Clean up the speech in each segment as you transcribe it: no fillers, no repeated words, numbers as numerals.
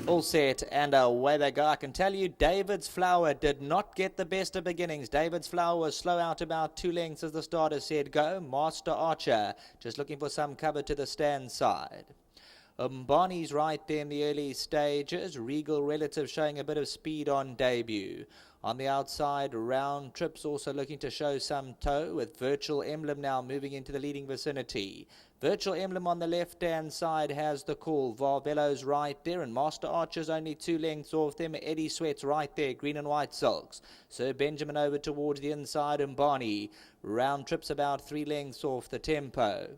All set and away they go. I can tell you David's Flower did not get the best of beginnings. David's Flower was slow out about 2 lengths as the starter said go. Master Archer just looking for some cover to the stand side. Bonnie's right there in the early stages. Regal Relative showing a bit of speed on debut. On the outside, Round Trips also looking to show some toe, with Virtual Emblem now moving into the leading vicinity. Virtual Emblem on the left-hand side has the call. Varvelo's right there, and Master Archer's only 2 lengths off them. Eddie Sweat's right there, green and white silks. Sir Benjamin over towards the inside, and Bonnie. Round Trips about 3 lengths off the tempo.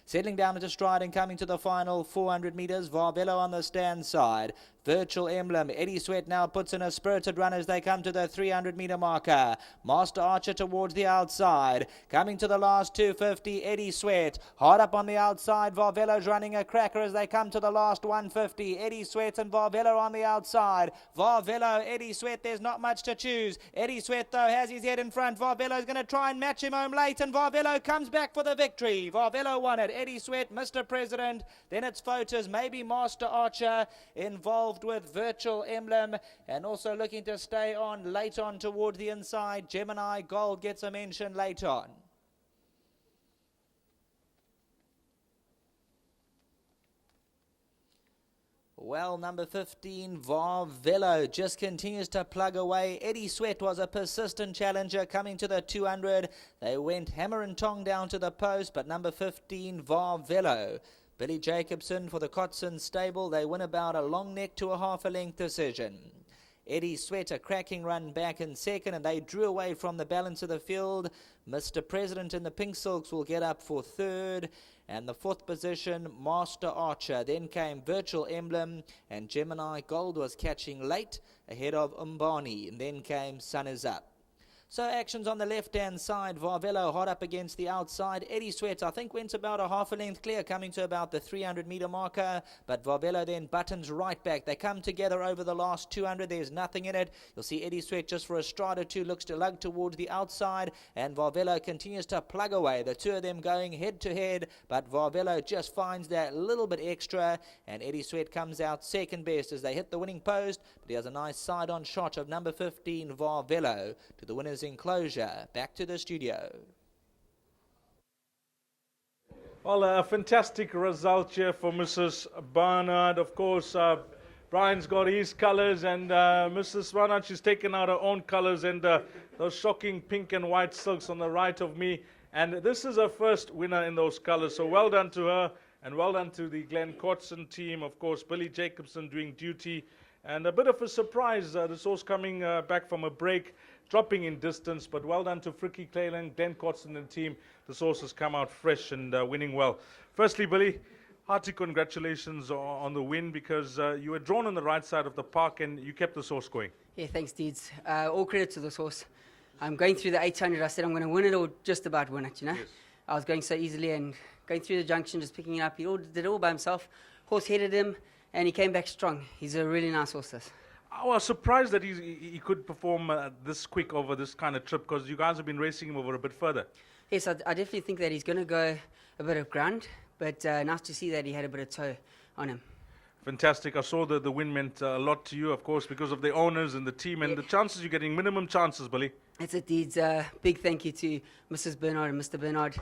Settling down into stride and coming to the final 400 metres. Varvelo on the stand side. Virtual Emblem. Eddie Sweat now puts in a spirited run as they come to the 300 metre marker. Master Archer towards the outside. Coming to the last 250. Eddie Sweat. Hard up on the outside. Varvelo's running a cracker as they come to the last 150. Eddie Sweat and Varvelo on the outside. Varvelo, Eddie Sweat. There's not much to choose. Eddie Sweat, though, has his head in front. Varvelo's going to try and match him home late, and Varvelo comes back for the victory. Varvelo won it. Eddie Sweat, Mr. President. Then it's Photos. Maybe Master Archer involved with Virtual Emblem, and also looking to stay on late on towards the inside. Gemini Gold gets a mention late on. Well, number 15, Varvelo, just continues to plug away. Eddie Sweat was a persistent challenger coming to the 200. They went hammer and tong down to the post, but number 15, Varvelo. Billy Jacobson for the Kotson stable. They win about a long neck to a half a length decision. Eddie Sweat, a cracking run back in second, and they drew away from the balance of the field. Mr. President in the pink silks will get up for third. And the 4th position, Master Archer. Then came Virtual Emblem, and Gemini Gold was catching late ahead of Umbani. And then came Sun Is Up. So actions on the left-hand side. Varvelo hot up against the outside. Eddie Sweat, I think, went about a half a length clear, coming to about the 300 metre marker. But Varvelo then buttons right back. They come together over the last 200. There's nothing in it. You'll see Eddie Sweat just for a stride or two looks to lug towards the outside. And Varvelo continues to plug away. The two of them going head-to-head. But Varvelo just finds that little bit extra. And Eddie Sweat comes out second best as they hit the winning post. But he has a nice side-on shot of number 15, Varvelo, to the winners enclosure. Back to the studio. Well, a fantastic result here for Mrs. Barnard. Of course, Brian's got his colors, and Mrs. Barnard, she's taken out her own colors, and those shocking pink and white silks on the right of me. And this is her first winner in those colors. So well done to her, and well done to the Glen Kotson team. Of course, Billy Jacobson doing duty. And a bit of a surprise, this horse coming back from a break, dropping in distance, but well done to Frikkie Clayland, Glen Kotson and team. The horse has come out fresh and winning well. Firstly, Billy, hearty congratulations on the win, because you were drawn on the right side of the park and you kept the horse going. Yeah, thanks, Deeds. All credit to this horse. I'm going through the 800. I said I'm going to win it or just about win it, you know. Yes. I was going so easily and going through the junction, just picking it up. He did it all by himself. Horse headed him and he came back strong. He's a really nice horse, this. I was surprised that he could perform this quick over this kind of trip, because you guys have been racing him over a bit further. Yes, I definitely think that he's going to go a bit of ground, but nice to see that he had a bit of toe on him. Fantastic. I saw the win meant a lot to you, of course, because of the owners and the team and the chances you're getting, minimum chances, Billy. It's a Deeds. Big thank you to Mrs. Bernard and Mr. Bernard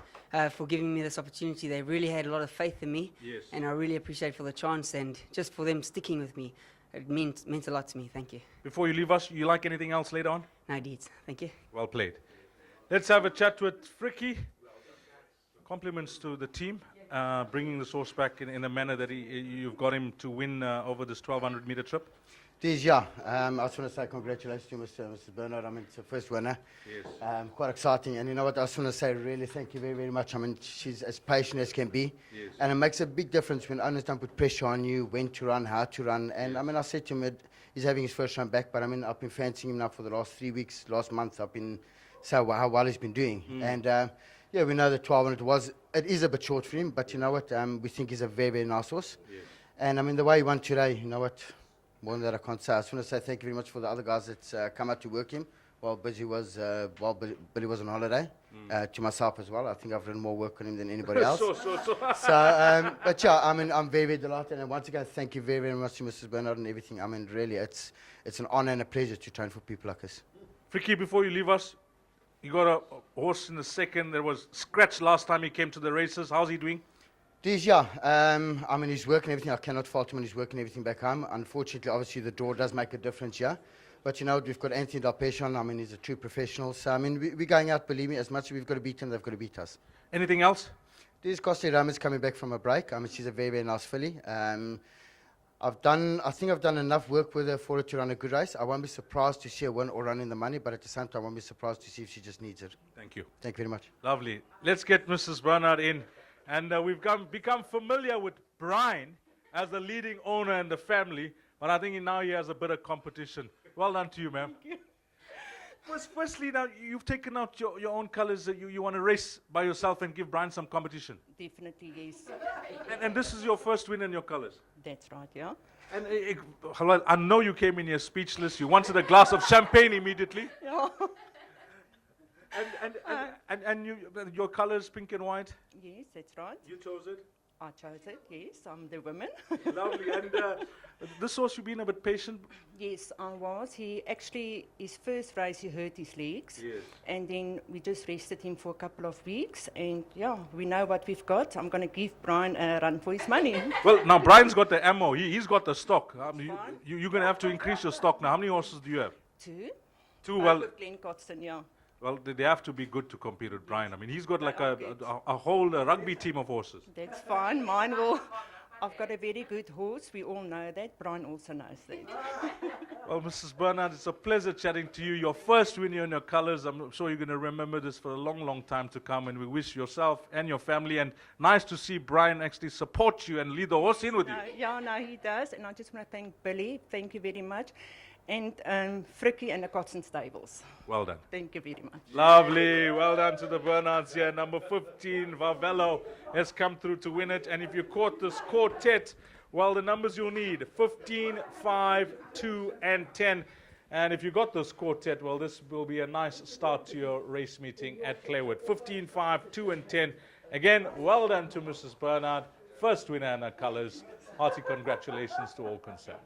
for giving me this opportunity. They really had a lot of faith in me, yes, and I really appreciate for the chance and just for them sticking with me. It meant a lot to me. Thank you. Before you leave us, you like anything else later on? No, Deeds. Thank you. Well played. Let's have a chat with Frikkie. Compliments to the team, bringing the horse back in a manner that you've got him to win over this 1,200 meter trip. It is, yeah. I just want to say congratulations to Mr. Bernard. I mean, it's the first winner. Yes. Quite exciting. And you know what, I just want to say really thank you very, very much. I mean, she's as patient as can be. Yes. And it makes a big difference when owners don't put pressure on you, when to run, how to run. And yes, I mean, I said to him, he's having his first run back, but I mean, I've been fancying him now for the last 3 weeks. Last month, I've been so how well he's been doing. And yeah, we know that 1,200 it is a bit short for him, but you know what, we think he's a very, very nice horse. Yes. And I mean, the way he won today, you know what, more than that I can't say. I just want to say thank you very much for the other guys that come out to work him. while Billy was Billy was on holiday. To myself as well. I think I've done more work on him than anybody else. So. But yeah, I mean, I'm very, very delighted. And once again, thank you very, very much to Mrs. Bernard and everything. I mean, really, it's an honor and a pleasure to train for people like us. Fricky, before you leave us, you got a horse in the second. There was scratch last time he came to the races. How's he doing? Yeah. I mean, he's working everything. I cannot fault him, and he's working everything back home. Unfortunately, obviously, the draw does make a difference, yeah. But you know, we've got Anthony Dalpation. I mean, he's a true professional. So, I mean, we're going out, believe me, as much as we've got to beat them, they've got to beat us. Anything else? There's Costa Rama's coming back from a break. I mean, she's a very, very nice filly. I think I've done enough work with her for her to run a good race. I won't be surprised to see her win or run in the money, but at the same time, I won't be surprised to see if she just needs it. Thank you. Thank you very much. Lovely. Let's get Mrs. Bernard in. And we've become familiar with Brian as the leading owner in the family, but I think now he has a bit of competition. Well done to you, ma'am. Firstly, now you've taken out your own colors. You want to race by yourself and give Brian some competition. Definitely, yes. And this is your first win in your colors. That's right, yeah. And I know you came in here speechless. You wanted a glass of champagne immediately. Yeah. And your colors, pink and white. Yes, that's right. You chose it. I chose it, yes. I'm the woman. Lovely. And this horse, you've been a bit patient. Yes, I was. His first race, he hurt his legs. Yes. And then we just rested him for a couple of weeks. And yeah, we know what we've got. I'm going to give Brian a run for his money. Well, now Brian's got the ammo. He's got the stock. You're going to have to increase your stock now. How many horses do you have? Two. Two. Well, with Glenn Cotson, yeah. Well, they have to be good to compete with Brian. I mean, he's got like a whole rugby team of horses. That's fine. Mine will. I've got a very good horse. We all know that. Brian also knows that. Well, Mrs. Bernard, it's a pleasure chatting to you. Your first win in your colors. I'm sure you're going to remember this for a long, long time to come. And we wish yourself and your family. And nice to see Brian actually support you and lead the horse in with you. Yeah, no, he does. And I just want to thank Billy. Thank you very much. And Fricky and the Cotson Stables. Well done. Thank you very much. Lovely. Well done to the Bernards here. Number 15, Varvello, has come through to win it. And if you caught this quartet, well, the numbers you'll need, 15, 5, 2, and 10. And if you got this quartet, well, this will be a nice start to your race meeting at Clairwood. 15, 5, 2, and 10. Again, well done to Mrs. Bernard. First winner in her colors. Hearty congratulations to all concerned.